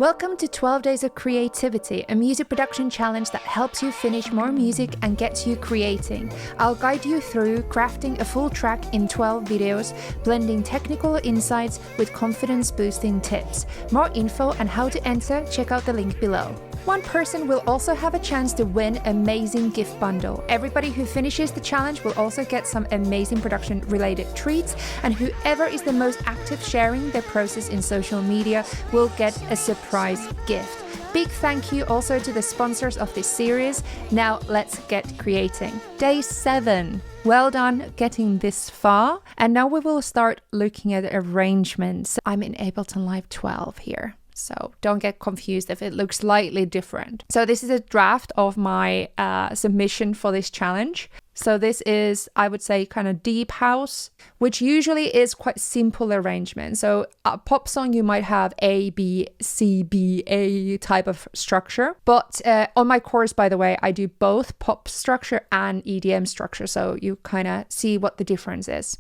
Welcome to 12 Days of Creativity, a music production challenge that helps you finish more music and gets you creating. I'll guide you through crafting a full track in 12 videos, blending technical insights with confidence-boosting tips. More info and how to enter, check out the link below. One person will also have a chance to win an amazing gift bundle. Everybody who finishes the challenge will also get some amazing production-related treats, and whoever is the most active sharing their process in social media will get a surprise gift. Big thank you also to the sponsors of this series. Now let's get creating. Day 7. Well done getting this far. And now we will start looking at arrangements. I'm in Ableton Live 12 here, so don't get confused if it looks slightly different. So this is a draft of my submission for this challenge. So this is, I would say, kind of deep house, which usually is quite simple arrangement. So a pop song, you might have A, B, C, B, A type of structure. But on my course, by the way, I do both pop structure and EDM structure. So you kind of see what the difference is.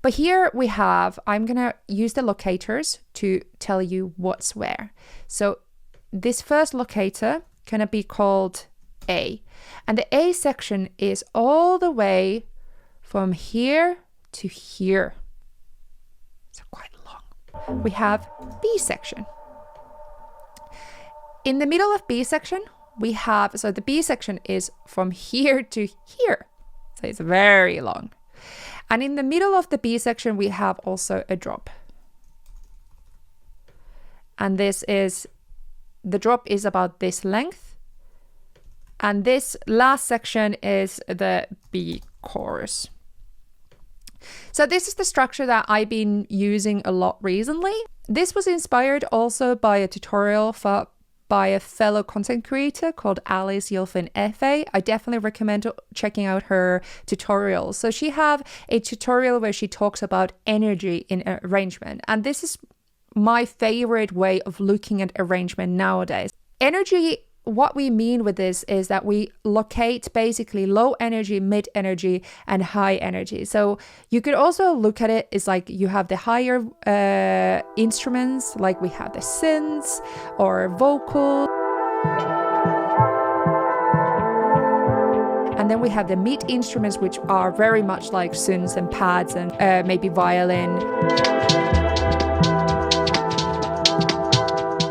But here we have, I'm going to use the locators to tell you what's where. So this first locator going to be called A. And the A section is all the way from here to here. It's quite long. We have B section. In the middle of B section, we have, so the B section is from here to here. So it's very long. And in the middle of the B section, we have also a drop. And this is, the drop is about this length. And this last section is the B chorus. So this is the structure that I've been using a lot recently. This was inspired also by a tutorial by a fellow content creator called Alice Yilfin F.A. I definitely recommend checking out her tutorials. So she have a tutorial where she talks about energy in arrangement. And this is my favorite way of looking at arrangement nowadays. Energy, what we mean with this is that we locate basically low energy, mid energy, and high energy. So you could also look at it as like you have the higher instruments, like we have the synths or vocal. And then we have the mid instruments, which are very much like synths and pads and maybe violin.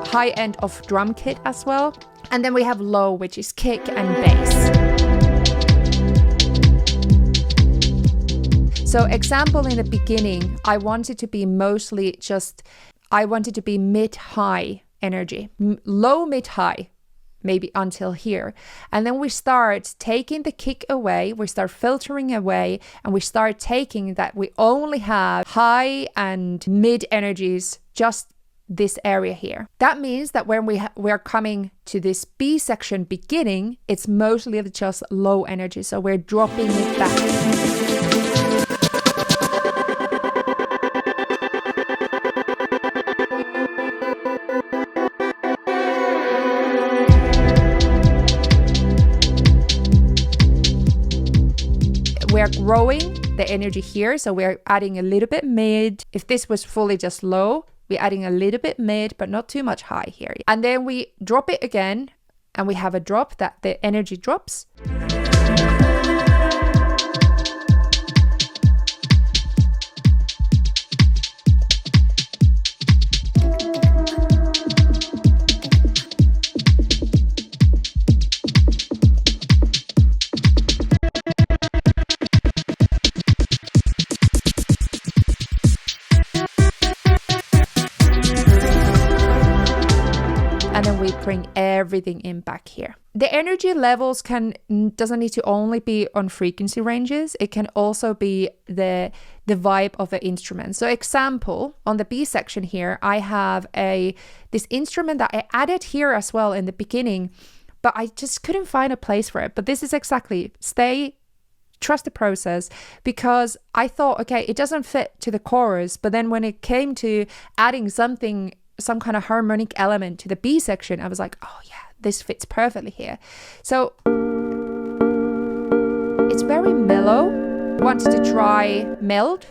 High end of drum kit as well. And then we have low, which is kick and bass. So example, in the beginning, I wanted to be mostly just, I wanted to be mid-high energy, low, mid-high, maybe until here. And then we start taking the kick away, we start filtering away, and we start taking that we only have high and mid energies, just this area here. That means that when we're coming to this B section beginning, it's mostly just low energy. So we're dropping it back. We're growing the energy here. So we're adding a little bit mid. If this was fully just low, we're adding a little bit mid, but not too much high here. And then we drop it again, and we have a drop that the energy drops. And then we bring everything in back here. The energy levels doesn't need to only be on frequency ranges. It can also be the vibe of the instrument. So example, on the B section here, I have this instrument that I added here as well in the beginning, but I just couldn't find a place for it. But this is exactly, trust the process, because I thought, okay, it doesn't fit to the chorus. But then when it came to adding some kind of harmonic element to the B section, I was like, oh yeah, this fits perfectly here. So it's very mellow. I wanted to try meld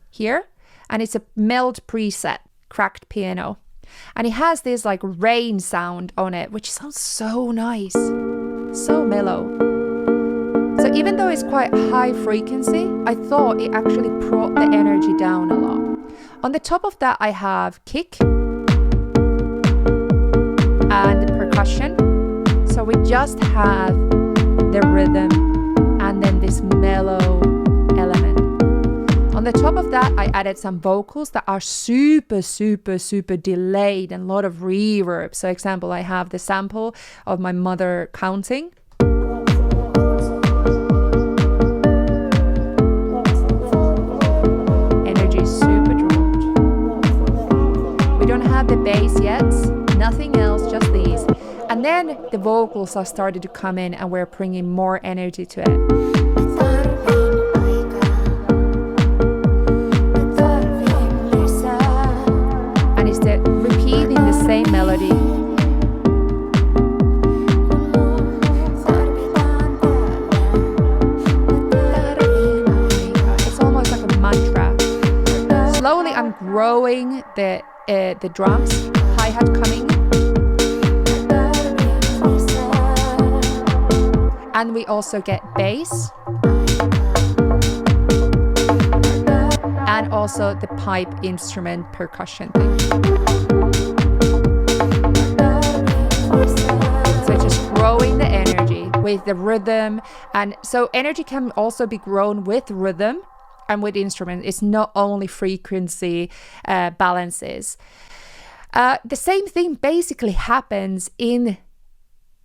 here, and it's a meld preset, cracked piano. And it has this like rain sound on it, which sounds so nice, so mellow. So even though it's quite high frequency, I thought it actually brought the energy down a lot. On the top of that, I have kick and percussion. So we just have the rhythm and then this mellow element. On the top of that, I added some vocals that are super, super, super delayed and a lot of reverb. So example, I have the sample of my mother counting. Energy is super dropped. We don't have the bass yet, nothing else, just these. And then the vocals are started to come in and we're bringing more energy to it. And it's repeating the same melody. It's almost like a mantra. Slowly I'm growing the drums, hi-hat coming. And we also get bass. And also the pipe instrument percussion thing. So just growing the energy with the rhythm. And so energy can also be grown with rhythm and with instrument. It's not only frequency balances. The same thing basically happens in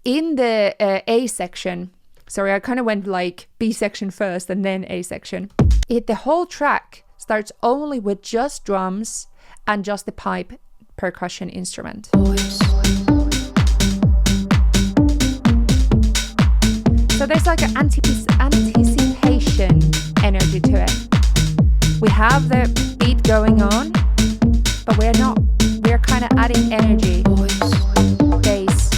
the A section. Sorry, I kind of went like B section first and then A section. The whole track starts only with just drums and just the pipe percussion instrument. So there's like an anticipation energy to it. We have the beat going on, but we're kind of adding energy. Bass.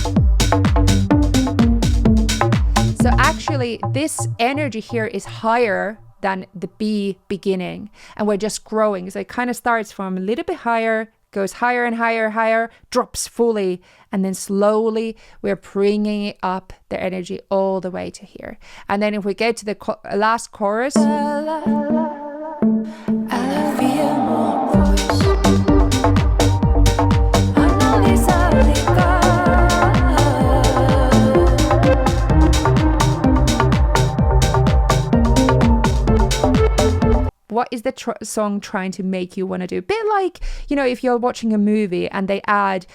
So actually this energy here is higher than the B beginning, and we're just growing. So it kind of starts from a little bit higher, goes higher and higher, higher, drops fully, and then slowly we're bringing up the energy all the way to here. And then if we get to the last chorus, what is the song trying to make you want to do? A bit like, you know, if you're watching a movie and they add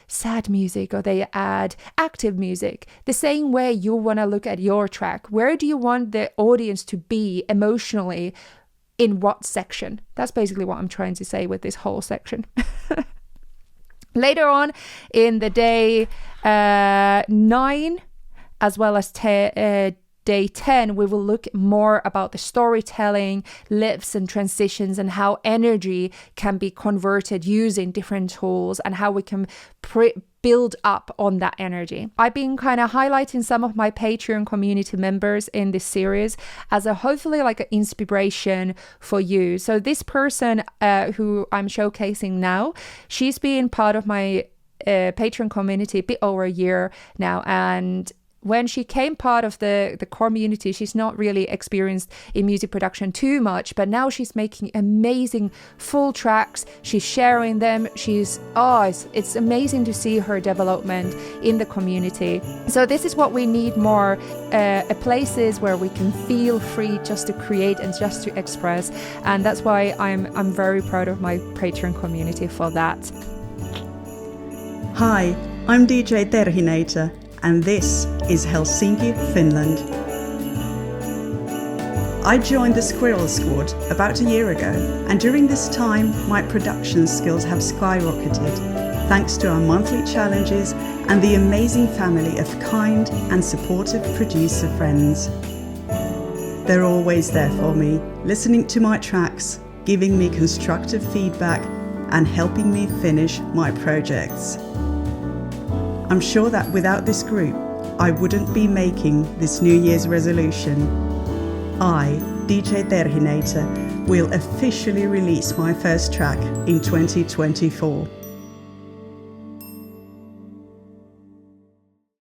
sad music or they add active music, the same way you want to look at your track. Where do you want the audience to be emotionally, in what section? That's basically what I'm trying to say with this whole section. Later on in the day 9 as well as day 10, we will look more about the storytelling, lifts and transitions, and how energy can be converted using different tools and how we can build up on that energy. I've been kind of highlighting some of my Patreon community members in this series as a hopefully like an inspiration for you. So this person who I'm showcasing now, she's been part of my Patreon community a bit over a year now, and when she came part of the community, she's not really experienced in music production too much, but now she's making amazing full tracks. She's sharing them. It's amazing to see her development in the community. So this is what we need more, places where we can feel free just to create and just to express. And that's why I'm very proud of my Patreon community for that. Hi, I'm DJ Terhinator, and this is Helsinki, Finland. I joined the Squirrel Squad about a year ago, and during this time my production skills have skyrocketed thanks to our monthly challenges and the amazing family of kind and supportive producer friends. They're always there for me, listening to my tracks, giving me constructive feedback and helping me finish my projects. I'm sure that without this group, I wouldn't be making this New Year's resolution. I, DJ Terhinator, will officially release my first track in 2024.